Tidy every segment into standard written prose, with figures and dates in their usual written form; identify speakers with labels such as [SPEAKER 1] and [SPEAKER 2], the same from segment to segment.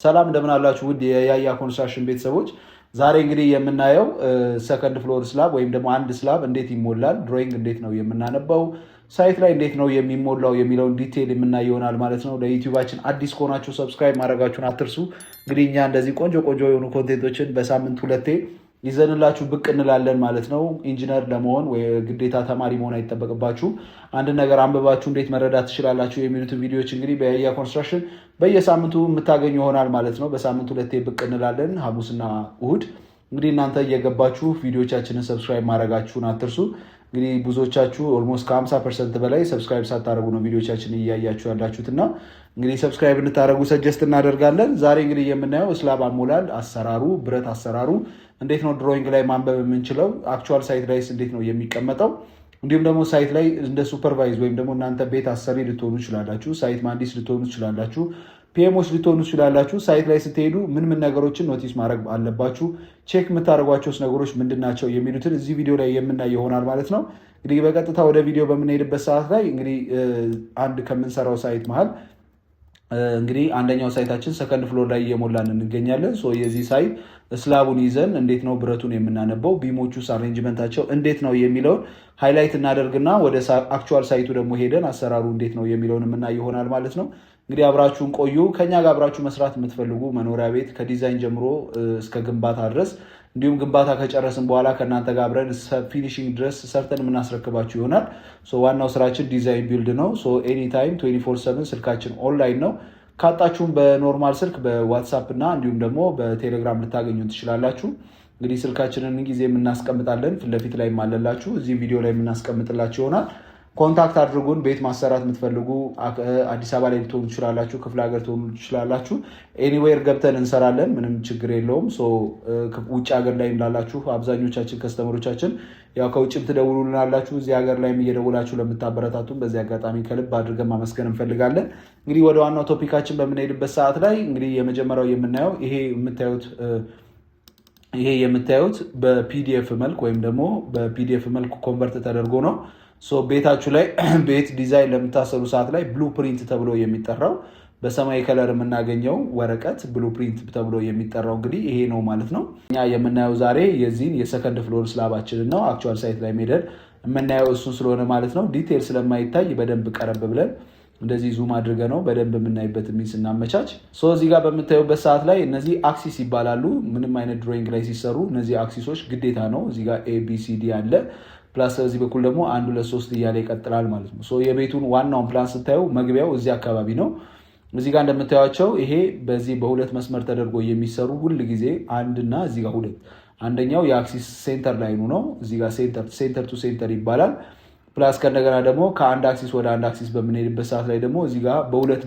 [SPEAKER 1] ሰላም እንደምን አላችሁ ውድ የያያ ኮንስትራክሽን ቤተሰቦች። ዛሬ እንግዲህ የምናየው ሰከንድ ፍሎር ስላብ ወይም ደግሞ አንድ ስላብ እንዴት ይሞላል፣ ድሮይንግ እንዴት ነው የምናነባው፣ ሳይት ላይ እንዴት ነው የሚሞላው የሚለውን ዲቴይል የምናይ ይሆናል ማለት ነው። ለዩቲዩባችን አዲስ ከሆናችሁ ሰብስክራይብ ማድረጋችሁን አትርሱ። እንግዲህ እኛ እንደዚህ ቆንጆ ቆንጆ የሆኑ ኮንቴንቶችን በሳምንት ሁለቴ ይዘንላችሁ ብቅ እንላለን ማለት ነው። ኢንጂነር ለመሆን ወይ ግዴታ ተማሪ መሆን አይጠበቅባችሁ። አንድ ነገር አንብባችሁ እንዴት መረዳት ትችላላችሁ የሚሉትን ቪዲዮዎች እንግዲህ በያያ ኮንስትራክሽን በየሳምንቱ የምታገኙ ይሆናል ማለት ነው። በሳምንት ሁለቴ ብቅ እንላለን፣ ሐሙስና እሁድ። እንግዲህ እናንተ እየገባችሁ ቪዲዮቻችንን ሰብስክራይብ ማድረጋችሁን አትርሱ። እንግዲህ ብዙዎቻችሁ ኦልሞስት ከ50% በላይ ሰብስክራይብ ሳታደርጉ ነው ቪዲዮቻችን እያያችሁ ያላችሁት እና እንግዲህ ሰብስክራይብ እንድታደርጉ ሰጀስት እናደርጋለን። ዛሬ እንግዲህ የምናየው ስላብ አሞላል አሰራሩ፣ ብረት አሰራሩ እንዴት ነው ድሮይንግ ላይ ማንበብ የምንችለው፣ አክቹዋል ሳይት ላይ እንዴት ነው የሚቀመጠው፣ እንዲሁም ደግሞ ሳይት ላይ እንደ ሱፐርቫይዝ ወይም ደግሞ እናንተ ቤት አሰሪ ልትሆኑ ትችላላችሁ፣ ሳይት መሀንዲስ ልትሆኑ ትችላላችሁ፣ ፒኤሞች ልትሆኑ ትችላላችሁ። ሳይት ላይ ስትሄዱ ምን ነገሮችን ኖቲስ ማድረግ አለባችሁ፣ ቼክ የምታደርጓቸው ነገሮች ምንድን ናቸው የሚሉትን እዚህ ቪዲዮ ላይ የምናይ ይሆናል ማለት ነው። እንግዲህ በቀጥታ ወደ ቪዲዮ በምንሄድበት ሰዓት ላይ እንግዲህ አንድ ከምንሰራው ሳይት መሀል እንግዲህ አንደኛው ሳይታችን ሰከንድ ፍሎር ላይ እየሞላን እንገኛለን። የዚህ ሳይት ስላቡን ይዘን እንዴት ነው ብረቱን የምናነበው፣ ቢሞቹስ አሬንጅመንታቸው እንዴት ነው የሚለውን ሃይላይት እናደርግና ወደ አክቹዋል ሳይቱ ደግሞ ሄደን አሰራሩ እንዴት ነው የሚለውን የምናይ ይሆናል ማለት ነው። እንግዲህ አብራችሁን ቆዩ። ከኛ ጋር አብራችሁ መስራት የምትፈልጉ መኖሪያ ቤት ከዲዛይን ጀምሮ እስከ ግንባታ ድረስ እንዲሁም ግንባታ ከጨረስን በኋላ ከእናንተ ጋር አብረን ፊኒሽንግ ድረስ ሰርተን የምናስረክባችሁ ይሆናል። ዋናው ስራችን ዲዛይን ቢልድ ነው። ኤኒታይም 24/7 ስልካችን ኦንላይን ነው። ካጣችሁም በኖርማል ስልክ በዋትሳፕ እና እንዲሁም ደግሞ በቴሌግራም ልታገኙ ትችላላችሁ። እንግዲህ ስልካችንን ጊዜ የምናስቀምጣለን፣ ፊት ለፊት ላይ ማለላችሁ፣ እዚህ ቪዲዮ ላይ የምናስቀምጥላችሁ ይሆናል። ኮንታክት አድርጉን። ቤት ማሰራት የምትፈልጉ አዲስ አበባ ላይ ልትሆኑ ትችላላችሁ፣ ክፍለ ሀገር ትሆኑ ትችላላችሁ። ኤኒዌር ገብተን እንሰራለን፣ ምንም ችግር የለውም። ውጭ ሀገር ላይ ላላችሁ አብዛኞቻችን ከስተመሮቻችን ያው ከውጭም ትደውሉልናላችሁ፣ እዚህ ሀገር ላይም እየደውላችሁ ለምታበረታቱን በዚህ አጋጣሚ ከልብ አድርገን ማመስገን እንፈልጋለን። እንግዲህ ወደ ዋናው ቶፒካችን በምንሄድበት ሰዓት ላይ እንግዲህ የመጀመሪያው የምናየው ይሄ የምታዩት በፒዲኤፍ መልክ ወይም ደግሞ በፒዲኤፍ መልክ ኮንቨርት ተደርጎ ነው። ቤታችሁ ላይ ቤት ዲዛይን ለምታሰሩ ሰዓት ላይ ብሉፕሪንት ተብሎ የሚጠራው በሰማያዊ ከለር የምናገኘው ወረቀት ብሉፕሪንት ተብሎ የሚጠራው እንግዲህ ይሄ ነው ማለት ነው። እኛ የምናየው ዛሬ የዚህን የሰከንድ ፍሎር ስላባችንን ነው። አክቹዋል ሳይት ላይ ሜደር የምናየው እሱን ስለሆነ ማለት ነው። ዲቴል ስለማይታይ በደንብ ቀረብ ብለን እንደዚህ ዙም አድርገ ነው በደንብ የምናይበት ሚንስ እናመቻች። እዚህ ጋር በምታዩበት ሰዓት ላይ እነዚህ አክሲስ ይባላሉ። ምንም አይነት ድሮይንግ ላይ ሲሰሩ እነዚህ አክሲሶች ግዴታ ነው። እዚህ ጋር ኤቢሲዲ አለ ፕላስ በዚህ በኩል ደግሞ 1 2 3 እያለ ይቀጥላል ማለት ነው። የቤቱን ዋናውን ፕላን ስታዩ መግቢያው እዚህ አካባቢ ነው። እዚህ ጋር እንደምታዩቸው ይሄ በዚህ በሁለት መስመር ተደርጎ የሚሰሩ ሁል ጊዜ አንድና እዚህ ጋር ሁለት፣ አንደኛው የአክሲስ ሴንተር ላይኑ ነው። እዚህ ጋር ሴንተር ቱ ሴንተር ይባላል። ፕላስ ከእንደገና ደግሞ ከአንድ አክሲስ ወደ አንድ አክሲስ በምንሄድበት ሰዓት ላይ ደግሞ እዚህ ጋር በሁለት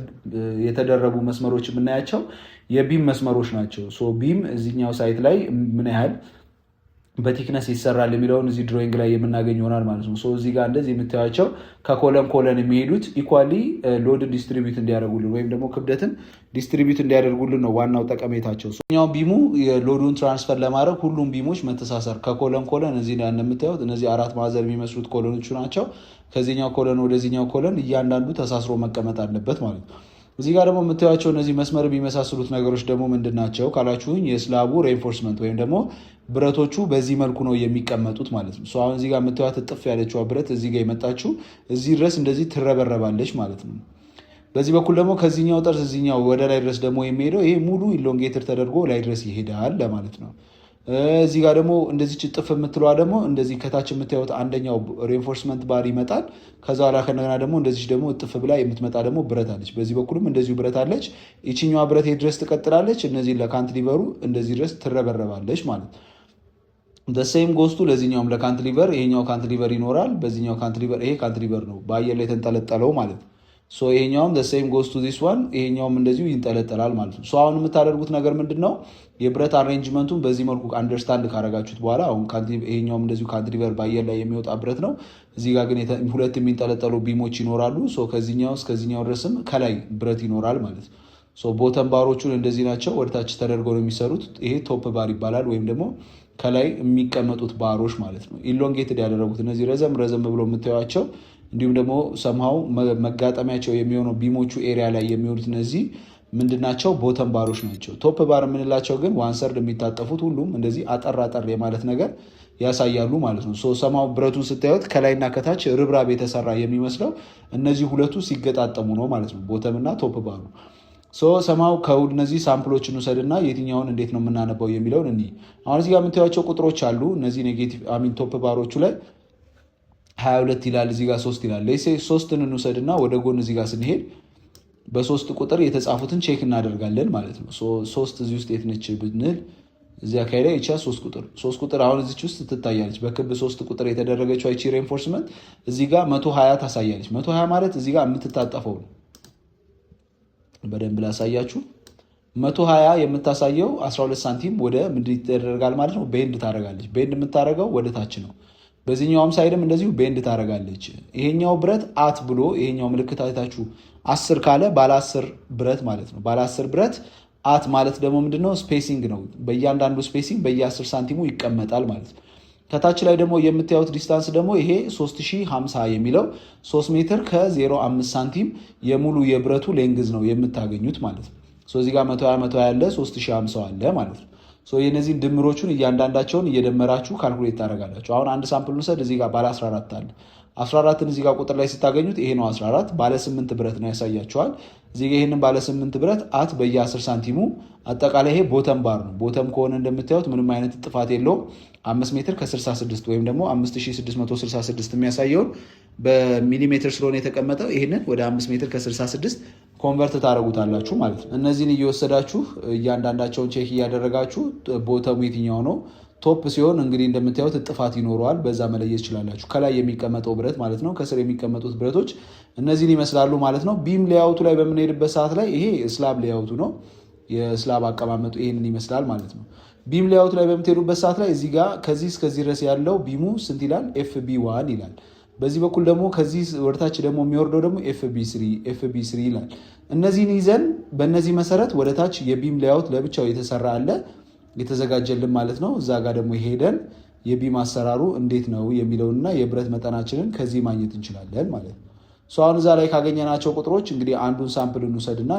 [SPEAKER 1] የተደረቡ መስመሮች የምናያቸው የቢም መስመሮች ናቸው። ቢም እዚህኛው ሳይት ላይ ምን ያህል በቲክነስ ይሰራል የሚለውን እዚህ ድሮይንግ ላይ የምናገኝ ይሆናል ማለት ነው። እዚህ ጋር እንደዚህ የምታዩቸው ከኮለን የሚሄዱት ኢኳሊ ሎድን ዲስትሪቢዩት እንዲያደርጉልን ወይም ደግሞ ክብደትን ዲስትሪቢዩት እንዲያደርጉልን ነው ዋናው ጠቀሜታቸው። ኛው ቢሙ የሎዱን ትራንስፈር ለማድረግ ሁሉም ቢሞች መተሳሰር ከኮለን እዚህ ላይ እንደምታዩት እነዚህ 4 ማዕዘን የሚመስሉት ኮለኖቹ ናቸው። ከዚህኛው ኮለን ወደዚህኛው ኮለን እያንዳንዱ ተሳስሮ መቀመጥ አለበት ማለት ነው። እዚህ ጋር ደግሞ የምታዩቸው እነዚህ መስመር የሚመሳሰሉት ነገሮች ደግሞ ምንድን ናቸው ካላችሁኝ የስላቡ ሬንፎርስመንት ወይም ደግሞ ብረቶቹ በዚህ መልኩ ነው የሚቀመጡት ማለት ነው። አሁን እዚህ ጋር የምታዩት እጥፍ ያለችዋ ብረት እዚህ ጋር የመጣችው እዚህ ድረስ እንደዚህ ትረበረባለች ማለት ነው። በዚህ በኩል ደግሞ ከዚህኛው ጠርዝ እዚህኛው ወደ ላይ ድረስ ደግሞ የሚሄደው ይሄ ሙሉ ኢሎንጌትር ተደርጎ ላይ ድረስ ይሄዳል ለማለት ነው። እዚህ ጋር ደግሞ እንደዚህ ጭጥፍ የምትለዋ ደግሞ እንደዚህ ከታች የምታዩት አንደኛው ሬንፎርስመንት ባር ይመጣል። ከዛ ኋላ ከነገና ደግሞ እንደዚህ ደግሞ እጥፍ ብላ የምትመጣ ደግሞ ብረት አለች። በዚህ በኩልም እንደዚሁ ብረት አለች። ይችኛዋ ብረት ድረስ ትቀጥላለች። እነዚህ ለካንትሊቨሩ እንደዚህ ድረስ ትረበረባለች ማለት ነው። ደሴም ጎስቱ ለዚህኛውም ለካንትሊቨር ይሄኛው ካንትሊቨር ይኖራል። በዚህኛው ካንትሊቨር ይሄ ካንትሊቨር ነው በአየር ላይ የተንጠለጠለው ማለት ነው። ይሄኛውም ደሴም ጎስቱ ዚስ ዋን ይሄኛውም እንደዚሁ ይንጠለጠላል ማለት ነው። አሁን የምታደርጉት ነገር ምንድን ነው? የብረት አሬንጅመንቱን በዚህ መልኩ አንደርስታንድ ካረጋችሁት በኋላ አሁን ይሄኛውም እንደዚሁ ካንትሊቨር በአየር ላይ የሚወጣ ብረት ነው። እዚህ ጋር ግን ሁለት የሚንጠለጠሉ ቢሞች ይኖራሉ። ከዚህኛው እስከዚህኛው ድረስም ከላይ ብረት ይኖራል ማለት ነው። ቦተም ባሮቹን እንደዚህ ናቸው፣ ወደታች ተደርገው ነው የሚሰሩት። ይሄ ቶፕ ባር ይባላል ወይም ደግሞ ከላይ የሚቀመጡት ባሮች ማለት ነው። ኢሎንጌትድ ያደረጉት እነዚህ ረዘም ብሎ የምታዩቸው እንዲሁም ደግሞ ሰምሃው መጋጠሚያቸው የሚሆነው ቢሞቹ ኤሪያ ላይ የሚሆኑት እነዚህ ምንድናቸው? ቦተም ባሮች ናቸው። ቶፕ ባር የምንላቸው ግን ዋንሰርድ የሚታጠፉት ሁሉም እንደዚህ አጠር አጠር የማለት ነገር ያሳያሉ ማለት ነው። ሰማው ብረቱን ስታዩት ከላይና ከታች ርብራብ የተሰራ የሚመስለው እነዚህ ሁለቱ ሲገጣጠሙ ነው ማለት ነው፣ ቦተም እና ቶፕ ባሩ። ሰማው ከእነዚህ ሳምፕሎችን ውሰድና የትኛውን እንዴት ነው የምናነባው የሚለውን እኒ አሁን እዚህ ጋር የምታዩቸው ቁጥሮች አሉ። እነዚህ ኔጌቲቭ አሚን ቶፕ ባሮቹ ላይ 22 ይላል፣ እዚህ ጋር 3 ይላል። ሶስትን እንውሰድና ወደ ጎን እዚህ ጋር ስንሄድ በሶስት ቁጥር የተጻፉትን ቼክ እናደርጋለን ማለት ነው። ሶስት እዚህ ውስጥ የት ነች ብንል እዚህ አካባቢ ላይ ይቻ ሶስት ቁጥር አሁን እዚች ውስጥ ትታያለች። በክብ 3 ቁጥር የተደረገችው አይቺ ሬንፎርስመንት እዚህ ጋር 120 ታሳያለች። 120 ማለት እዚህ ጋር የምትታጠፈው ነው። በደንብ ላሳያችሁ። 120 የምታሳየው 12 ሳንቲም ወደ ምንድን ይደረጋል ማለት ነው፣ ቤንድ ታደርጋለች። ቤንድ የምታደርገው ወደ ታች ነው። በዚህኛውም ሳይድም እንደዚሁ ቤንድ ታደርጋለች። ይሄኛው ብረት አት ብሎ ይሄኛው ምልክት አይታችሁ 10 ካለ ባለ 10 ብረት ማለት ነው። ባለ 10 ብረት አት ማለት ደግሞ ምንድነው? ስፔሲንግ ነው። በእያንዳንዱ ስፔሲንግ በየ10 ሳንቲሙ ይቀመጣል ማለት ነው። ከታች ላይ ደግሞ የምታዩት ዲስታንስ ደግሞ ይሄ 3050 የሚለው 3 ሜትር ከ05 ሳንቲም የሙሉ የብረቱ ሌንግዝ ነው የምታገኙት ማለት ነው። እዚህ ጋር 120 ያለ 3050 አለ ማለት ነው። የነዚህን ድምሮቹን እያንዳንዳቸውን እየደመራችሁ ካልኩሌት ታደርጋላችሁ። አሁን አንድ ሳምፕል ውሰድ። እዚህ ጋር ባለ 14 አለ። 14ን እዚህ ጋር ቁጥር ላይ ስታገኙት ይሄ ነው 14 ባለ 8 ብረት ነው ያሳያቸዋል። እዚህ ጋር ይሄንን ባለ 8 ብረት አት በየ10 ሳንቲሙ አጠቃላይ ይሄ ቦተም ባር ነው። ቦተም ከሆነ እንደምታዩት ምንም አይነት ጥፋት የለውም። 5 ሜትር ከ66 ወይም ደግሞ 5666 የሚያሳየውን በሚሊሜትር ስለሆነ የተቀመጠው ይህንን ወደ 5 ሜትር ከ66 ኮንቨርት ታደረጉታላችሁ ማለት ነው። እነዚህን እየወሰዳችሁ እያንዳንዳቸውን ቼክ እያደረጋችሁ ቦተሙ የትኛው ነው። ቶፕ ሲሆን እንግዲህ እንደምታዩት ጥፋት ይኖረዋል። በዛ መለየት ይችላላችሁ። ከላይ የሚቀመጠው ብረት ማለት ነው፣ ከስር የሚቀመጡት ብረቶች እነዚህን ይመስላሉ ማለት ነው። ቢም ሌያውቱ ላይ በምንሄድበት ሰዓት ላይ ይሄ ስላብ ሌያውቱ ነው። የስላብ አቀማመጡ ይህንን ይመስላል ማለት ነው። ቢም ሌያውቱ ላይ በምትሄዱበት ሰዓት ላይ እዚህ ጋር ከዚህ እስከዚህ ድረስ ያለው ቢሙ ስንት ይላል? FB1 ይላል። በዚህ በኩል ደግሞ ከዚህ ወደታች ደግሞ የሚወርደው ደግሞ FB3 ይላል። እነዚህን ይዘን በእነዚህ መሰረት ወደታች የቢም ሌያውት ለብቻው የተሰራ አለ የተዘጋጀልን ማለት ነው። እዛ ጋር ደግሞ ሄደን የቢም አሰራሩ እንዴት ነው የሚለውንና የብረት መጠናችንን ከዚህ ማግኘት እንችላለን ማለት ነው። አሁን እዛ ላይ ካገኘናቸው ቁጥሮች እንግዲህ አንዱን ሳምፕል እንውሰድና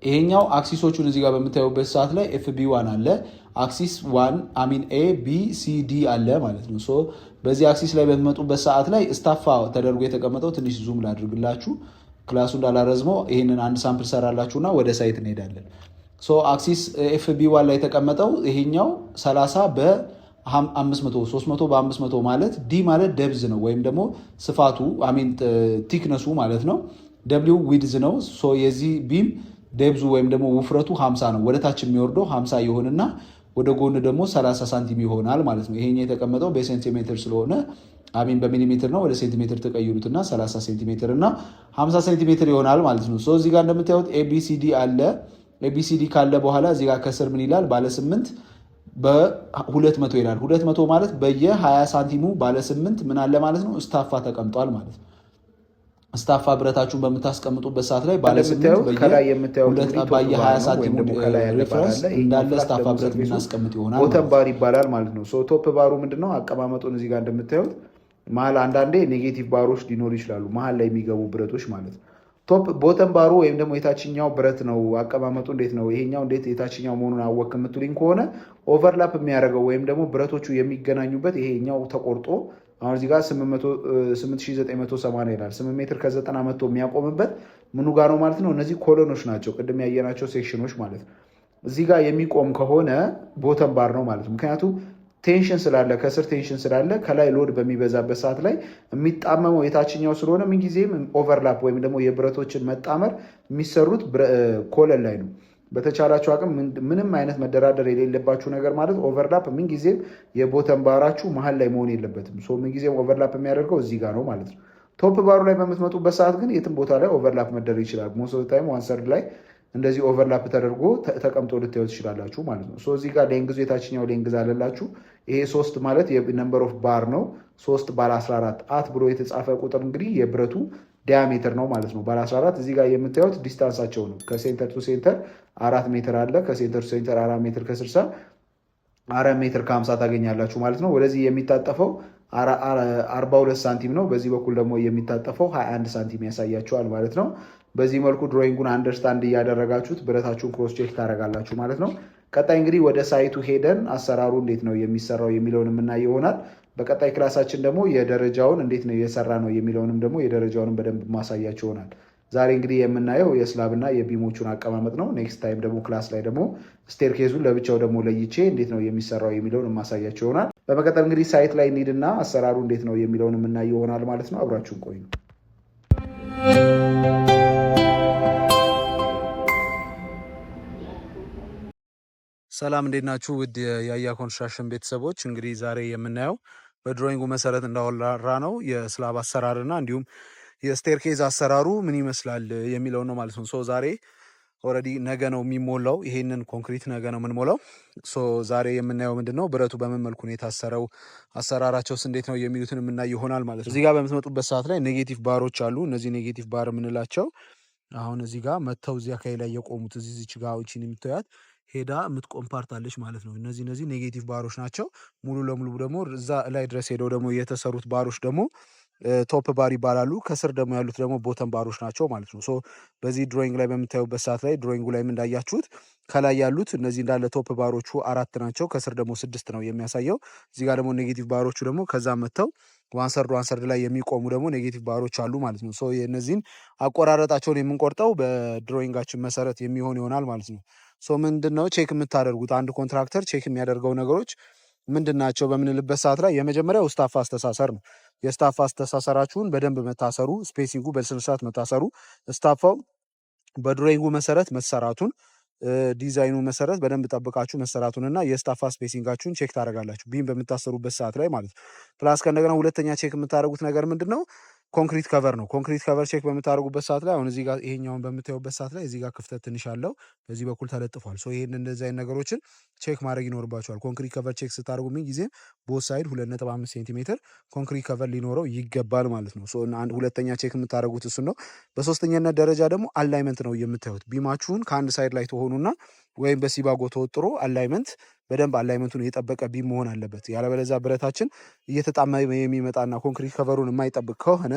[SPEAKER 1] ይሄኛው አክሲሶቹን እዚህ ጋር በምታዩበት ሰዓት ላይ FB1 አለ፣ አክሲስ 1 አሚን A B C D አለ ማለት ነው። በዚህ አክሲስ ላይ በሚመጡበት ሰዓት ላይ ስታፋ ተደርጎ የተቀመጠው ትንሽ ዙም ላድርግላችሁ ክላሱ እንዳላረዝመው። ይህንን አንድ ሳምፕል ሰራላችሁና ወደ ሳይት እንሄዳለን። አክሲስ FB1 ላይ የተቀመጠው ይሄኛው 30 በ500 300 በ500 ማለት ዲ ማለት ደብዝ ነው ወይም ደግሞ ስፋቱ አሚን ቲክነሱ ማለት ነው። ደብሊው ዊድዝ ነው። የዚህ ቢም ደብዙ ወይም ደግሞ ውፍረቱ 50 ነው። ወደ ታች የሚወርደው 50 ይሆንና ወደ ጎን ደግሞ 30 ሳንቲም ይሆናል ማለት ነው። ይሄኛው የተቀመጠው በሴንቲሜትር ስለሆነ አሚን በሚሊሜትር ነው። ወደ ሴንቲሜትር ተቀይሩትና 30 ሴንቲሜትር እና 50 ሴንቲሜትር ይሆናል ማለት ነው። እዚህ ጋር እንደምታዩት ABCD አለ። ABCD ካለ በኋላ እዚህ ጋር ከስር ምን ይላል? ባለ 8 በ200 ይላል። 200 ማለት በየ20 ሳንቲሙ ባለ 8 ምን አለ ማለት ነው? ስታፋ ተቀምጧል ማለት ነው። ስታፋ ብረታችሁን በምታስቀምጡበት ሰዓት ላይ ባለ 8 በየ20 ሳንቲሙ ሪፈረንስ እንዳለ ስታፋ ብረት የምናስቀምጥ ይሆናል።
[SPEAKER 2] ቦተም ባር ይባላል ማለት ነው። ቶፕ ባሩ ምንድነው? አቀማመጡን እዚህ ጋር እንደምታዩት መሀል አንዳንዴ ኔጌቲቭ ባሮች ሊኖሩ ይችላሉ፣ መሀል ላይ የሚገቡ ብረቶች ማለት ነው። ቦተም ባሩ ወይም ደግሞ የታችኛው ብረት ነው። አቀማመጡ እንዴት ነው? ይሄኛው እንዴት የታችኛው መሆኑን አወቅ የምትሉኝ ከሆነ ኦቨርላፕ የሚያደርገው ወይም ደግሞ ብረቶቹ የሚገናኙበት ይሄኛው ተቆርጦ አሁን እዚህ ጋር 8980 ይላል። 8 ሜትር ከ90 መቶ የሚያቆምበት ምኑ ጋር ነው ማለት ነው? እነዚህ ኮሎኖች ናቸው፣ ቅድም ያየናቸው ሴክሽኖች ማለት ነው። እዚህ ጋር የሚቆም ከሆነ ቦተም ባር ነው ማለት ነው። ምክንያቱም ቴንሽን ስላለ ከስር ቴንሽን ስላለ ከላይ ሎድ በሚበዛበት ሰዓት ላይ የሚጣመመው የታችኛው ስለሆነ ምንጊዜም ኦቨርላፕ ወይም ደግሞ የብረቶችን መጣመር የሚሰሩት ኮለን ላይ ነው። በተቻላችሁ አቅም ምንም አይነት መደራደር የሌለባችሁ ነገር ማለት ኦቨርላፕ ምንጊዜም የቦተም ባራችሁ መሀል ላይ መሆን የለበትም። ምንጊዜም ኦቨርላፕ የሚያደርገው እዚህ ጋር ነው ማለት ነው። ቶፕ ባሩ ላይ በምትመጡበት ሰዓት ግን የትም ቦታ ላይ ኦቨርላፕ መደረግ ይችላል። ሞስት ኦፍ ታይም ዋን ሰርድ ላይ እንደዚህ ኦቨርላፕ ተደርጎ ተቀምጦ ልታዩ ትችላላችሁ ማለት ነው። እዚህ ጋር ሌንግዙ የታችኛው ሌንግዝ አለላችሁ። ይሄ 3 ማለት የነምበር ኦፍ ባር ነው። 3 ባለ 14 አት ብሎ የተጻፈ ቁጥር እንግዲህ የብረቱ ዲያሜትር ነው ማለት ነው። ባለ 14 እዚህ ጋር የምታዩት ዲስታንሳቸው ነው። ከሴንተር ቱ ሴንተር 4 ሜትር አለ። ከሴንተር ቱ ሴንተር 4 ሜትር ከ60 4 ሜትር ከ50 ታገኛላችሁ ማለት ነው። ወደዚህ የሚታጠፈው 42 ሳንቲም ነው። በዚህ በኩል ደግሞ የሚታጠፈው 21 ሳንቲም ያሳያቸዋል ማለት ነው። በዚህ መልኩ ድሮይንጉን አንደርስታንድ እያደረጋችሁት ብረታችሁን ክሮስ ቼክ ታደርጋላችሁ ማለት ነው። ቀጣይ እንግዲህ ወደ ሳይቱ ሄደን አሰራሩ እንዴት ነው የሚሰራው የሚለውን የምናይ ይሆናል። በቀጣይ ክላሳችን ደግሞ የደረጃውን እንዴት ነው የሰራ ነው የሚለውንም ደግሞ የደረጃውንም በደንብ ማሳያቸው ይሆናል። ዛሬ እንግዲህ የምናየው የስላብና የቢሞቹን አቀማመጥ ነው። ኔክስት ታይም ደግሞ ክላስ ላይ ደግሞ ስቴርኬዙን ለብቻው ደግሞ ለይቼ እንዴት ነው የሚሰራው የሚለውን የማሳያቸው ይሆናል። በመቀጠል እንግዲህ ሳይት ላይ እንሂድና አሰራሩ እንዴት ነው የሚለውን የምናይ ይሆናል ማለት ነው። አብራችሁን ቆዩ።
[SPEAKER 1] ሰላም እንዴት ናችሁ? ውድ የያያ ኮንስትራክሽን ቤተሰቦች፣ እንግዲህ ዛሬ የምናየው በድሮይንጉ መሰረት እንዳወራ ነው የስላብ አሰራርና እንዲሁም የስቴርኬዝ አሰራሩ ምን ይመስላል የሚለው ነው ማለት ነው። ሶ ዛሬ ኦልሬዲ ነገ ነው የሚሞላው። ይሄንን ኮንክሪት ነገ ነው የምንሞላው። ሶ ዛሬ የምናየው ምንድን ነው ብረቱ በምን መልኩ ነው የታሰረው፣ አሰራራቸውስ እንዴት ነው የሚሉትን የምናይ ይሆናል ማለት ነው። እዚህ ጋር በምትመጡበት ሰዓት ላይ ኔጌቲቭ ባሮች አሉ። እነዚህ ኔጌቲቭ ባር የምንላቸው አሁን እዚህ ጋር መጥተው እዚህ አካባቢ ላይ የቆሙት እዚች ጋር ቺን የምታዩት ሄዳ የምትቆም ፓርት አለች ማለት ነው። እነዚህ ኔጌቲቭ ባሮች ናቸው። ሙሉ ለሙሉ ደግሞ እዛ ላይ ድረስ ሄደው ደግሞ የተሰሩት ባሮች ደግሞ ቶፕ ባር ይባላሉ። ከስር ደግሞ ያሉት ደግሞ ቦተም ባሮች ናቸው ማለት ነው። ሶ በዚህ ድሮይንግ ላይ በምታዩበት ሰዓት ላይ ድሮይንጉ ላይ እንዳያችሁት ከላይ ያሉት እነዚህ እንዳለ ቶፕ ባሮቹ 4 ናቸው። ከስር ደግሞ 6 ነው የሚያሳየው። እዚህ ጋር ደግሞ ኔጌቲቭ ባሮቹ ደግሞ ከዛ መጥተው ዋንሰርድ ላይ የሚቆሙ ደግሞ ኔጌቲቭ ባሮች አሉ ማለት ነው። ሶ የእነዚህን አቆራረጣቸውን የምንቆርጠው በድሮይንጋችን መሰረት የሚሆን ይሆናል ማለት ነው። ሶ ምንድን ነው ቼክ የምታደርጉት አንድ ኮንትራክተር ቼክ የሚያደርገው ነገሮች ምንድን ናቸው በምንልበት ሰዓት ላይ የመጀመሪያው ስታፍ አስተሳሰር ነው። የስታፍ አስተሳሰራችሁን በደንብ መታሰሩ፣ ስፔሲንጉ በስነስርዓት መታሰሩ፣ ስታፋው በድሮይንጉ መሰረት መሰራቱን፣ ዲዛይኑ መሰረት በደንብ ጠብቃችሁ መሰራቱንና የስታፋ ስፔሲንጋችሁን ቼክ ታደርጋላችሁ ቢም በምታሰሩበት ሰዓት ላይ ማለት ነው። ፕላስ ከእንደገና ሁለተኛ ቼክ የምታደርጉት ነገር ምንድን ነው? ኮንክሪት ከቨር ነው። ኮንክሪት ከቨር ቼክ በምታደርጉበት ሰዓት ላይ አሁን እዚህ ጋር ይሄኛውን በምታዩበት ሰዓት ላይ እዚህ ጋር ክፍተት ትንሽ አለው፣ በዚህ በኩል ተለጥፏል። ሶ ይሄን እንደዚህ አይነት ነገሮችን ቼክ ማድረግ ይኖርባቸዋል። ኮንክሪት ከቨር ቼክ ስታደርጉ ምን ጊዜም ቦት ሳይድ 2.5 ሴንቲሜትር ኮንክሪት ከቨር ሊኖረው ይገባል ማለት ነው። ሶ አንድ ሁለተኛ ቼክ የምታደርጉት እሱን ነው። በሶስተኛነት ደረጃ ደግሞ አላይመንት ነው የምታዩት። ቢማችሁን ከአንድ ሳይድ ላይ ተሆኑና ወይም በሲባጎ ተወጥሮ አላይመንት በደንብ አላይመንቱን የጠበቀ ቢም መሆን አለበት። ያለበለዚያ ብረታችን እየተጣመመ የሚመጣና ኮንክሪት ከቨሩን የማይጠብቅ ከሆነ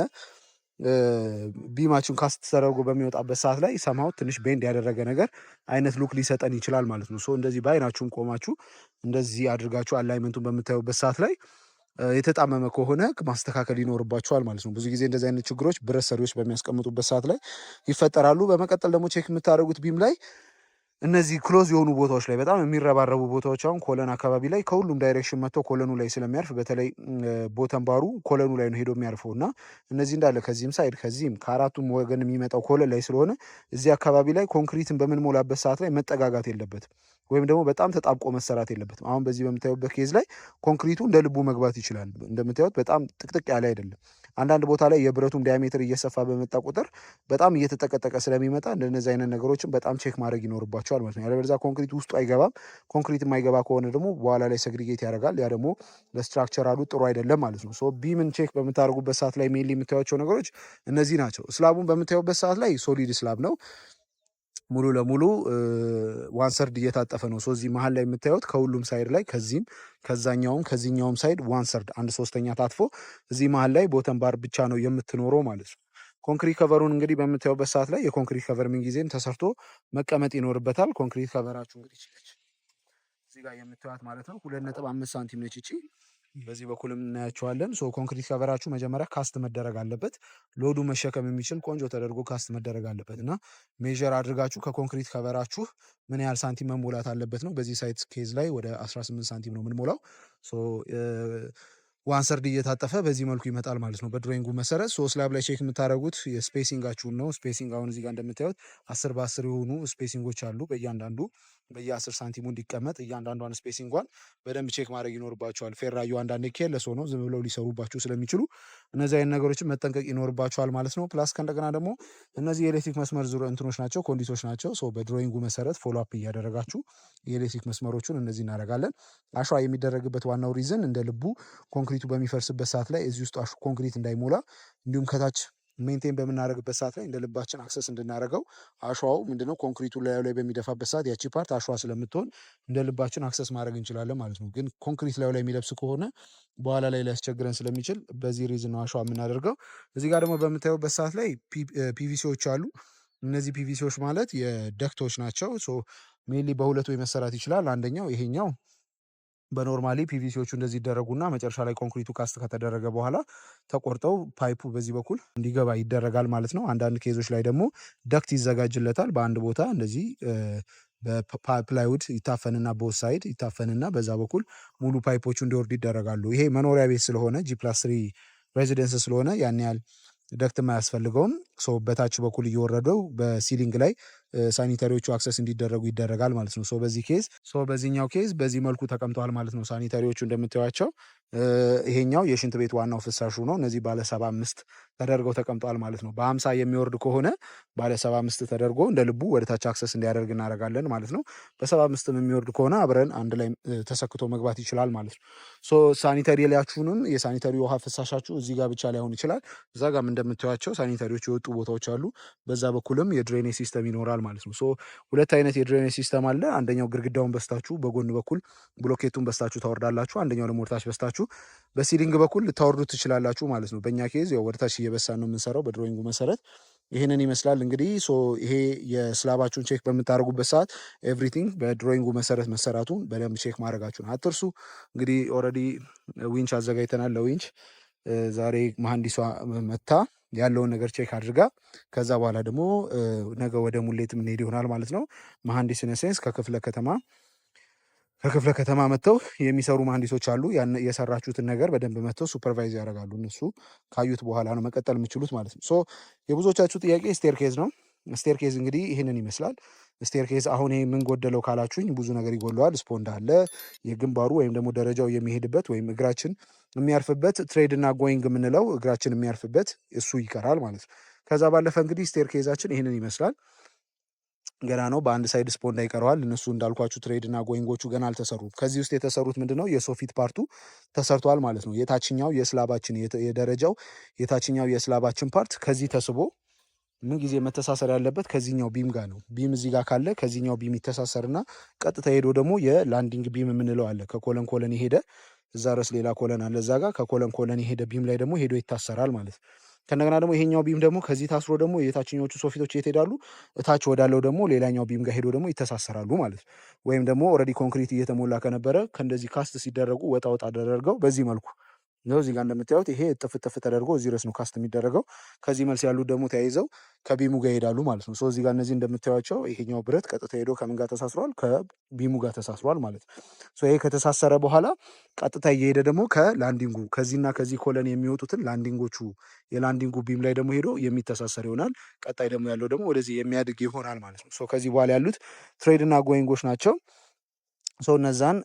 [SPEAKER 1] ቢማችን ካስት ተደርጎ በሚወጣበት ሰዓት ላይ ሰማው ትንሽ ቤንድ ያደረገ ነገር አይነት ሉክ ሊሰጠን ይችላል ማለት ነው። ሶ እንደዚህ በአይናችሁም ቆማችሁ እንደዚህ አድርጋችሁ አላይመንቱን በምታዩበት ሰዓት ላይ የተጣመመ ከሆነ ማስተካከል ይኖርባችኋል ማለት ነው። ብዙ ጊዜ እንደዚህ አይነት ችግሮች ብረት ሰሪዎች በሚያስቀምጡበት ሰዓት ላይ ይፈጠራሉ። በመቀጠል ደግሞ ቼክ የምታደርጉት ቢም ላይ እነዚህ ክሎዝ የሆኑ ቦታዎች ላይ በጣም የሚረባረቡ ቦታዎች አሁን ኮለን አካባቢ ላይ ከሁሉም ዳይሬክሽን መጥተው ኮለኑ ላይ ስለሚያርፍ በተለይ ቦተም ባሩ ኮለኑ ላይ ነው ሄዶ የሚያርፈው እና እነዚህ እንዳለ ከዚህም ሳይድ ከዚህም ከአራቱም ወገን የሚመጣው ኮለን ላይ ስለሆነ እዚህ አካባቢ ላይ ኮንክሪትን በምንሞላበት ሰዓት ላይ መጠጋጋት የለበትም ወይም ደግሞ በጣም ተጣብቆ መሰራት የለበትም። አሁን በዚህ በምታዩበት ኬዝ ላይ ኮንክሪቱ እንደ ልቡ መግባት ይችላል። እንደምታዩት በጣም ጥቅጥቅ ያለ አይደለም። አንዳንድ ቦታ ላይ የብረቱም ዲያሜትር እየሰፋ በመጣ ቁጥር በጣም እየተጠቀጠቀ ስለሚመጣ እንደነዚህ አይነት ነገሮችን በጣም ቼክ ማድረግ ይኖርባቸዋል ማለት ነው። ያለበለዚያ ኮንክሪት ውስጡ አይገባም። ኮንክሪት የማይገባ ከሆነ ደግሞ በኋላ ላይ ሰግሪጌት ያደርጋል። ያ ደግሞ ለስትራክቸራሉ ጥሩ አይደለም ማለት ነው። ሶ ቢምን ቼክ በምታደርጉበት ሰዓት ላይ ሜንሊ የምታዩቸው ነገሮች እነዚህ ናቸው። ስላቡን በምታዩበት ሰዓት ላይ ሶሊድ ስላብ ነው። ሙሉ ለሙሉ ዋንሰርድ እየታጠፈ ነው። እዚህ መሀል ላይ የምታዩት ከሁሉም ሳይድ ላይ ከዚህም ከዛኛውም ከዚህኛውም ሳይድ ዋንሰርድ 1/3 ታጥፎ እዚህ መሀል ላይ ቦተም ባር ብቻ ነው የምትኖረው ማለት ነው። ኮንክሪት ከቨሩን እንግዲህ በምታዩበት ሰዓት ላይ የኮንክሪት ከቨር ምን ጊዜም ተሰርቶ መቀመጥ ይኖርበታል። ኮንክሪት ከቨራችሁ እንግዲህ ይችላል እዚህ ጋር የምታዩት ማለት ነው 2.5 ሳንቲም ነች እቺ። በዚህ በኩልም እናያቸዋለን። ሶ ኮንክሪት ከቨራችሁ መጀመሪያ ካስት መደረግ አለበት። ሎዱ መሸከም የሚችል ቆንጆ ተደርጎ ካስት መደረግ አለበት እና ሜዥር አድርጋችሁ ከኮንክሪት ከቨራችሁ ምን ያህል ሳንቲም መሞላት አለበት ነው። በዚህ ሳይት ኬዝ ላይ ወደ 18 ሳንቲም ነው የምንሞላው። ሶ ዋንሰርድ እየታጠፈ በዚህ መልኩ ይመጣል ማለት ነው በድሮይንጉ መሰረት። ስላብ ላይ ቼክ የምታደርጉት የስፔሲንጋችሁን ነው። ስፔሲንግ አሁን እዚህ ጋር እንደምታዩት 10 በ10 የሆኑ ስፔሲንጎች አሉ። በእያንዳንዱ በየ10 ሳንቲሙ እንዲቀመጥ እያንዳንዷን ስፔሲንጓን በደንብ ቼክ ማድረግ ይኖርባቸዋል። ፌራዩ አንዳንድ ኬርለስ ሆነው ዝም ብለው ሊሰሩባችሁ ስለሚችሉ እነዚህ አይነት ነገሮችን መጠንቀቅ ይኖርባቸዋል ማለት ነው። ፕላስ ከእንደገና ደግሞ እነዚህ የኤሌክትሪክ መስመር ዙር እንትኖች ናቸው፣ ኮንዲቶች ናቸው። በድሮይንጉ መሰረት ፎሎ አፕ እያደረጋችሁ የኤሌክትሪክ መስመሮቹን እነዚህ እናደርጋለን። አሸዋ የሚደረግበት ዋናው ሪዝን እንደ ልቡ ኮንክሪቱ በሚፈርስበት ሰዓት ላይ እዚህ ውስጥ ኮንክሪት እንዳይሞላ እንዲሁም ከታች ሜንቴን በምናደርግበት ሰዓት ላይ እንደ ልባችን አክሰስ እንድናደርገው አሸዋው ምንድነው ኮንክሪቱ ላይ በሚደፋበት ሰዓት ያቺ ፓርት አሸዋ ስለምትሆን እንደ ልባችን አክሰስ ማድረግ እንችላለን ማለት ነው። ግን ኮንክሪት ላይ የሚለብስ ከሆነ በኋላ ላይ ሊያስቸግረን ስለሚችል በዚህ ሪዝን ነው አሸዋ የምናደርገው። እዚህ ጋር ደግሞ በምታዩበት ሰዓት ላይ ፒቪሲዎች አሉ።
[SPEAKER 2] እነዚህ ፒቪሲዎች ማለት የደክቶች ናቸው። ሜንሊ በሁለት ወይ መሰራት ይችላል። አንደኛው ይሄኛው በኖርማሊ ፒቪሲዎቹ እንደዚህ ይደረጉና መጨረሻ ላይ ኮንክሪቱ ካስት ከተደረገ በኋላ ተቆርጠው ፓይፑ በዚህ በኩል እንዲገባ ይደረጋል ማለት ነው። አንዳንድ ኬዞች ላይ ደግሞ ደክት ይዘጋጅለታል በአንድ ቦታ እንደዚህ በፕላይውድ ይታፈንና ቦት ሳይድ ይታፈንና በዛ በኩል ሙሉ ፓይፖቹ እንዲወርዱ ይደረጋሉ። ይሄ መኖሪያ ቤት ስለሆነ ጂ+3 ሬዚደንስ ስለሆነ ያን ያህል ደክት የማያስፈልገውም። በታች በኩል እየወረደው በሲሊንግ ላይ ሳኒታሪዎቹ አክሰስ እንዲደረጉ ይደረጋል ማለት ነው። በዚህኛው ኬዝ በዚህ መልኩ ተቀምጠዋል ማለት ነው ሳኒታሪዎቹ እንደምታዩቸው። ይሄኛው የሽንት ቤት ዋናው ፍሳሹ ነው። እነዚህ ባለ 75 ተደርገው ተቀምጠዋል ማለት ነው። በ50 የሚወርድ ከሆነ ባለ 75 ተደርጎ እንደ ልቡ ወደ ታች አክሰስ እንዲያደርግ እናደርጋለን ማለት ነው። በ75 የሚወርድ ከሆነ አብረን አንድ ላይ ተሰክቶ መግባት ይችላል ማለት ነው። ሳኒታሪ ላያችሁንም የሳኒታሪ ውሃ ፍሳሻችሁ እዚህ ጋር ብቻ ላይሆን ይችላል። እዛ ጋም እንደምታዩቸው ሳኒታሪዎች የወጡ ቦታዎች አሉ። በዛ በኩልም የድሬኔጅ ሲስተም ይኖራል ማለት ነው። ሁለት አይነት የድሬኔጅ ሲስተም አለ። አንደኛው ግድግዳውን በስታችሁ በጎን በኩል ብሎኬቱን በስታችሁ ታወርዳላችሁ። አንደኛው ደግሞ ወደታች በስታችሁ በሲሊንግ በኩል ልታወርዱ ትችላላችሁ ማለት ነው። በእኛ ኬዝ ያው ወደታች እየበሳን ነው የምንሰራው በድሮይንጉ መሰረት ይህንን ይመስላል። እንግዲህ ይሄ የስላባችሁን ቼክ በምታደርጉበት ሰዓት ኤቭሪቲንግ በድሮይንጉ መሰረት መሰራቱን በደንብ ቼክ ማድረጋችሁን አትርሱ። እንግዲህ ኦልሬዲ ዊንች አዘጋጅተናል። ለዊንች ዛሬ መሐንዲሷ መታ ያለውን ነገር ቼክ አድርጋ ከዛ በኋላ ደግሞ ነገ ወደ ሙሌት የምንሄድ ይሆናል ማለት ነው። መሐንዲስ ኢነሴንስ ከክፍለ ከተማ መጥተው የሚሰሩ መሐንዲሶች አሉ። የሰራችሁትን ነገር በደንብ መጥተው ሱፐርቫይዝ ያደርጋሉ። እነሱ ካዩት በኋላ ነው መቀጠል የምችሉት ማለት ነው። የብዙዎቻችሁ ጥያቄ ስቴርኬዝ ነው። ስቴርኬዝ እንግዲህ ይህንን ይመስላል። ስቴርኬዝ አሁን ይሄ ምን ጎደለው ካላችሁኝ ብዙ ነገር ይጎለዋል። ስፖንድ አለ፣ የግንባሩ ወይም ደግሞ ደረጃው የሚሄድበት ወይም እግራችን የሚያርፍበት ትሬድ እና ጎይንግ የምንለው እግራችን የሚያርፍበት እሱ ይቀራል ማለት ነው። ከዛ ባለፈ እንግዲህ ስቴርኬዛችን ይህንን ይመስላል። ገና ነው። በአንድ ሳይድ ስፖንዳ ይቀረዋል። እነሱ እንዳልኳችሁ ትሬድ እና ጎይንጎቹ ገና አልተሰሩም። ከዚህ ውስጥ የተሰሩት ምንድነው የሶፊት ፓርቱ ተሰርቷል ማለት ነው። የታችኛው የስላባችን የደረጃው የታችኛው የስላባችን ፓርት ከዚህ ተስቦ ምን ጊዜ መተሳሰር ያለበት ከዚህኛው ቢም ጋር ነው። ቢም እዚህ ጋር ካለ ከዚህኛው ቢም ይተሳሰርና ቀጥታ ሄዶ ደግሞ የላንዲንግ ቢም የምንለው አለ። ከኮለን ኮለን የሄደ እዛ ድረስ ሌላ ኮለን አለ። እዛ ጋር ከኮለን ኮለን የሄደ ቢም ላይ ደግሞ ሄዶ ይታሰራል ማለት ነው። ከእንደገና ደግሞ ይሄኛው ቢም ደግሞ ከዚህ ታስሮ ደግሞ የታችኞቹ ሶፊቶች የት ሄዳሉ? እታች ወዳለው ደግሞ ሌላኛው ቢም ጋር ሄዶ ደግሞ ይተሳሰራሉ ማለት ነው። ወይም ደግሞ ኦልሬዲ ኮንክሪት እየተሞላ ከነበረ ከእንደዚህ ካስት ሲደረጉ ወጣ ወጣ አደረገው በዚህ መልኩ ነው። እዚህ ጋር እንደምታዩት ይሄ እጥፍ እጥፍ ተደርጎ እዚህ ድረስ ነው ካስት የሚደረገው። ከዚህ መልስ ያሉት ደግሞ ተያይዘው ከቢሙ ጋር ይሄዳሉ ማለት ነው። እዚህ ጋር እነዚህ እንደምታዩቸው ይሄኛው ብረት ቀጥታ ሄዶ ከምን ጋር ተሳስሯል? ከቢሙ ጋር ተሳስሯል ማለት ነው። ይሄ ከተሳሰረ በኋላ ቀጥታ እየሄደ ደግሞ ከላንዲንጉ ከዚህና ከዚህ ኮለን የሚወጡትን ላንዲንጎቹ የላንዲንጉ ቢም ላይ ደግሞ ሄዶ የሚተሳሰር ይሆናል። ቀጣይ ደግሞ ያለው ደግሞ ወደዚህ የሚያድግ ይሆናል ማለት ነው። ከዚህ በኋላ ያሉት ትሬድ እና ጎይንጎች ናቸው። እነዛን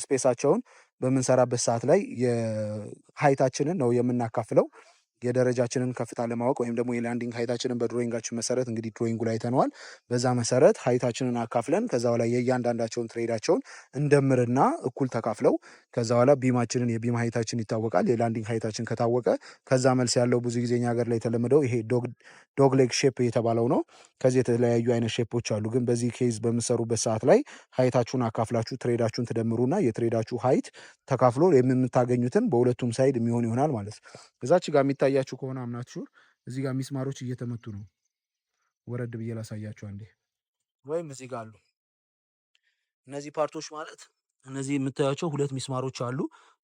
[SPEAKER 2] ስፔሳቸውን በምንሰራበት ሰዓት ላይ የሀይታችንን ነው የምናካፍለው። የደረጃችንን ከፍታ ለማወቅ ወይም ደግሞ የላንዲንግ ሀይታችንን በድሮይንጋችን መሰረት እንግዲህ ድሮይንጉ ላይ ተነዋል። በዛ መሰረት ሀይታችንን አካፍለን ከዛ በኋላ የእያንዳንዳቸውን ትሬዳቸውን እንደምርና እኩል ተካፍለው ከዛ በኋላ ቢማችንን የቢም ሀይታችን ይታወቃል። የላንዲንግ ሀይታችን ከታወቀ ከዛ መልስ ያለው ብዙ ጊዜ እኛ ሀገር ላይ የተለመደው ይሄ ዶግ ሌግ ሼፕ የተባለው ነው። ከዚህ የተለያዩ አይነት ሼፖች አሉ። ግን በዚህ ኬዝ በምሰሩበት ሰዓት ላይ ሀይታችሁን አካፍላችሁ ትሬዳችሁን ትደምሩና የትሬዳችሁ ሀይት ተካፍሎ የምታገኙትን በሁለቱም ሳይድ የሚሆን ይሆናል ማለት ነው። እዛች ጋር የሚታያችሁ ከሆነ አምናችሁ እዚህ ጋር ሚስማሮች እየተመቱ ነው። ወረድ ብዬ ላሳያችሁ አንዴ። ወይም እዚህ ጋር አሉ እነዚህ ፓርቶች ማለት እነዚህ የምታያቸው ሁለት ሚስማሮች አሉ።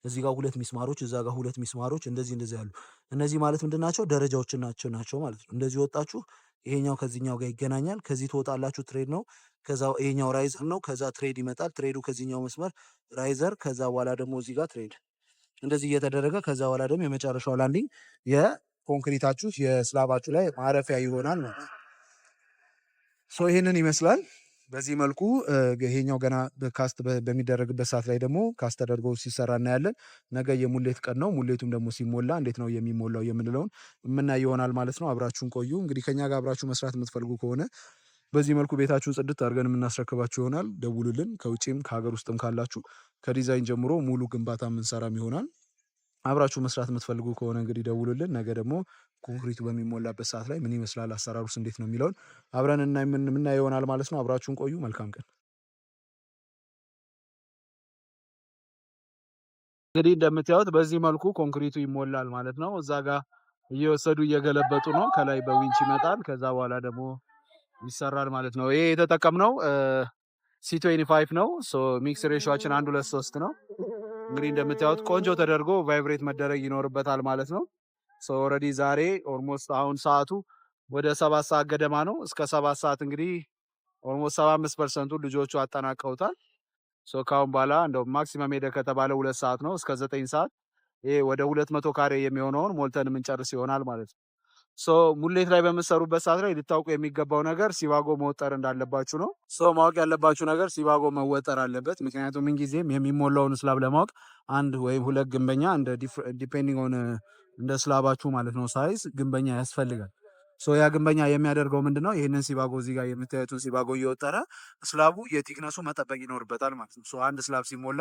[SPEAKER 2] እዚህ ጋር ሁለት ሚስማሮች፣ እዛ ጋር ሁለት ሚስማሮች እንደዚህ አሉ። እነዚህ ማለት ምንድን ናቸው? ደረጃዎች ናቸው ማለት ነው። እንደዚህ ወጣችሁ ይሄኛው ከዚህኛው ጋር ይገናኛል። ከዚህ ትወጣላችሁ፣ ትሬድ ነው። ከዛ ይሄኛው ራይዘር ነው። ከዛ ትሬድ ይመጣል። ትሬዱ ከዚህኛው መስመር ራይዘር፣ ከዛ በኋላ ደግሞ እዚህ ጋር ትሬድ እንደዚህ እየተደረገ ከዛ በኋላ ደግሞ የመጨረሻው ላንዲንግ የኮንክሪታችሁ የስላባችሁ ላይ ማረፊያ ይሆናል ማለት ነው። ይሄንን ይመስላል። በዚህ መልኩ ይሄኛው ገና ካስት በሚደረግበት ሰዓት ላይ ደግሞ ካስት ተደርጎ ሲሰራ እናያለን። ነገ የሙሌት ቀን ነው። ሙሌቱም ደግሞ ሲሞላ እንዴት ነው የሚሞላው የምንለውን የምናይ ይሆናል ማለት ነው። አብራችሁን ቆዩ። እንግዲህ ከኛ ጋር አብራችሁ መስራት የምትፈልጉ ከሆነ በዚህ መልኩ ቤታችሁን ጽድት አድርገን የምናስረክባችሁ ይሆናል። ደውሉልን። ከውጭም ከሀገር ውስጥም ካላችሁ ከዲዛይን ጀምሮ ሙሉ ግንባታ የምንሰራም ይሆናል። አብራችሁ መስራት የምትፈልጉ ከሆነ እንግዲህ ደውሉልን። ነገ ደግሞ ኮንክሪቱ በሚሞላበት ሰዓት ላይ ምን ይመስላል፣ አሰራሩስ እንዴት ነው የሚለውን አብረን የምናየው ይሆናል ማለት ነው። አብራችሁን ቆዩ። መልካም ቀን። እንግዲህ እንደምታዩት በዚህ መልኩ ኮንክሪቱ ይሞላል ማለት ነው። እዛ ጋር
[SPEAKER 1] እየወሰዱ እየገለበጡ ነው። ከላይ በዊንች ይመጣል። ከዛ በኋላ ደግሞ ይሰራል ማለት ነው። ይሄ የተጠቀምነው C25 ነው። ሚክስ ሬሾችን 1:3 ነው። እንግዲህ እንደምታዩት ቆንጆ ተደርጎ ቫይብሬት መደረግ ይኖርበታል ማለት ነው። ኦልሬዲ ዛሬ ኦልሞስት አሁን ሰዓቱ ወደ 7 ሰዓት ገደማ ነው። እስከ 7 ሰዓት እንግዲህ ኦልሞስት 75% ልጆቹ አጠናቀውታል። ካሁን በኋላ እንደው ማክሲመም ሄደ ከተባለ 2 ሰዓት ነው እስከ 9 ሰዓት ይሄ ወደ 200 ካሬ የሚሆነውን ሞልተን የምንጨርስ ይሆናል ማለት ነው። ሙሌት ላይ በምትሰሩበት ሰዓት ላይ ልታውቁ የሚገባው ነገር ሲባጎ መወጠር እንዳለባችሁ ነው። ማወቅ ያለባችሁ ነገር ሲባጎ መወጠር አለበት። ምክንያቱም ምንጊዜም የሚሞላውን ስላብ ለማወቅ አንድ ወይም ሁለት ግንበኛ ዲፔንዲንግ ኦን እንደ ስላባችሁ ማለት ነው ሳይዝ ግንበኛ ያስፈልጋል። ያ ግንበኛ የሚያደርገው ምንድነው? ይህንን ሲባጎ እዚህ ጋር የምታዩትን ሲባጎ እየወጠረ ስላቡ የቲክነሱ መጠበቅ ይኖርበታል ማለት ነው። አንድ ስላብ ሲሞላ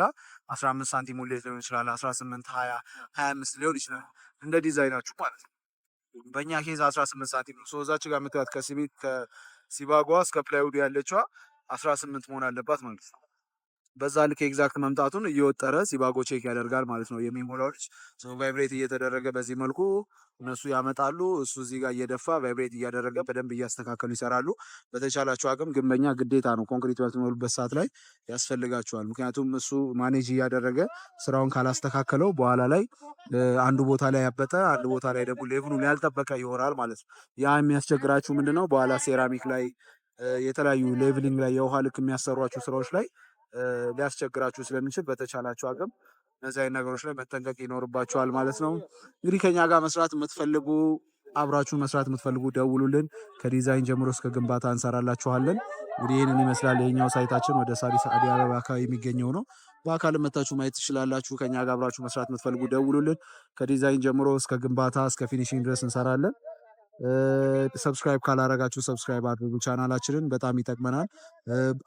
[SPEAKER 1] 15 ሳንቲም ሙሌት ሊሆን ይችላል፣ 18፣ 20፣ 25 ሊሆን ይችላል እንደ ዲዛይናችሁ ማለት ነው። በእኛ ኬዝ 18 ሳንቲም ነው። እዛች ጋር የምታዩት ከሲባጓ እስከ ፕላይውድ ያለችዋ 18 መሆን አለባት ማለት ነው። በዛ ልክ ኤግዛክት መምጣቱን እየወጠረ ሲባጎ ቼክ ያደርጋል ማለት ነው። የሚሞላው ልጅ ቫይብሬት እየተደረገ በዚህ መልኩ እነሱ ያመጣሉ። እሱ እዚህ ጋር እየደፋ ቫይብሬት እያደረገ በደንብ እያስተካከሉ ይሰራሉ። በተቻላቸው አቅም ግንበኛ ግዴታ ነው ኮንክሪት በምትሞሉበት ሰዓት ላይ ያስፈልጋቸዋል። ምክንያቱም እሱ ማኔጅ እያደረገ ስራውን ካላስተካከለው በኋላ ላይ አንዱ ቦታ ላይ ያበጠ፣ አንዱ ቦታ ላይ ደግሞ ሌቭሉን ያልጠበቀ ይሆናል ማለት ነው። ያ የሚያስቸግራችሁ ምንድነው? በኋላ ሴራሚክ ላይ የተለያዩ ሌቭሊንግ ላይ የውሃ ልክ የሚያሰሯቸው ስራዎች ላይ ሊያስቸግራችሁ ስለሚችል በተቻላችሁ አቅም እነዚህ አይነት ነገሮች ላይ መጠንቀቅ ይኖርባችኋል ማለት ነው። እንግዲህ ከኛ ጋር መስራት የምትፈልጉ አብራችሁ መስራት የምትፈልጉ ደውሉልን። ከዲዛይን ጀምሮ እስከ ግንባታ እንሰራላችኋለን። እንግዲህ ይህንን ይመስላል የኛው ሳይታችን ወደ ሳሪስ አዲ አበባ አካባቢ የሚገኘው ነው። በአካል መታችሁ ማየት ትችላላችሁ። ከኛ ጋር አብራችሁ መስራት የምትፈልጉ ደውሉልን። ከዲዛይን ጀምሮ እስከ ግንባታ እስከ ፊኒሽንግ ድረስ እንሰራለን። ሰብስክራይብ ካላረጋችሁ ሰብስክራይብ አድርጉ። ቻናላችንን በጣም ይጠቅመናል።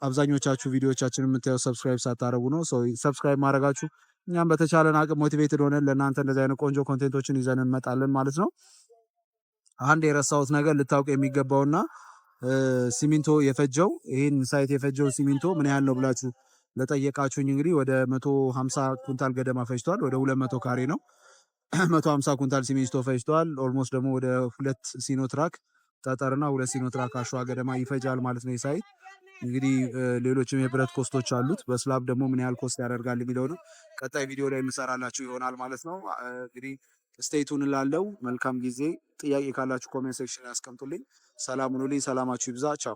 [SPEAKER 1] አብዛኞቻችሁ ቪዲዮዎቻችንን የምታየው ሰብስክራይብ ሳታረጉ ነው። ሰብስክራይብ ማድረጋችሁ እኛም በተቻለን አቅም ሞቲቬትድ ሆነን ለእናንተ እንደዚህ አይነት ቆንጆ ኮንቴንቶችን ይዘን እንመጣለን ማለት ነው። አንድ የረሳሁት ነገር ልታውቅ የሚገባውና ሲሚንቶ የፈጀው ይህን ሳይት የፈጀው ሲሚንቶ ምን ያህል ነው ብላችሁ ለጠየቃችሁኝ እንግዲህ ወደ 150 ኩንታል ገደማ ፈጅቷል። ወደ 200 ካሬ ነው። 150 ኩንታል ሲሚንቶ ፈጅቷል። ኦልሞስት ደግሞ ወደ 2 ሲኖትራክ ጠጠርና 2 ሲኖትራክ አሸዋ ገደማ ይፈጃል ማለት ነው። ሳይት እንግዲህ ሌሎችም የብረት ኮስቶች አሉት። በስላብ ደግሞ ምን ያህል ኮስት ያደርጋል የሚለውንም ቀጣይ ቪዲዮ ላይ የምሰራላችሁ ይሆናል ማለት ነው። እንግዲህ ስቴቱን ላለው መልካም ጊዜ። ጥያቄ ካላችሁ ኮሜንት ሴክሽን ያስቀምጡልኝ። ሰላም ሁኑልኝ። ሰላማችሁ ይብዛ። ቻው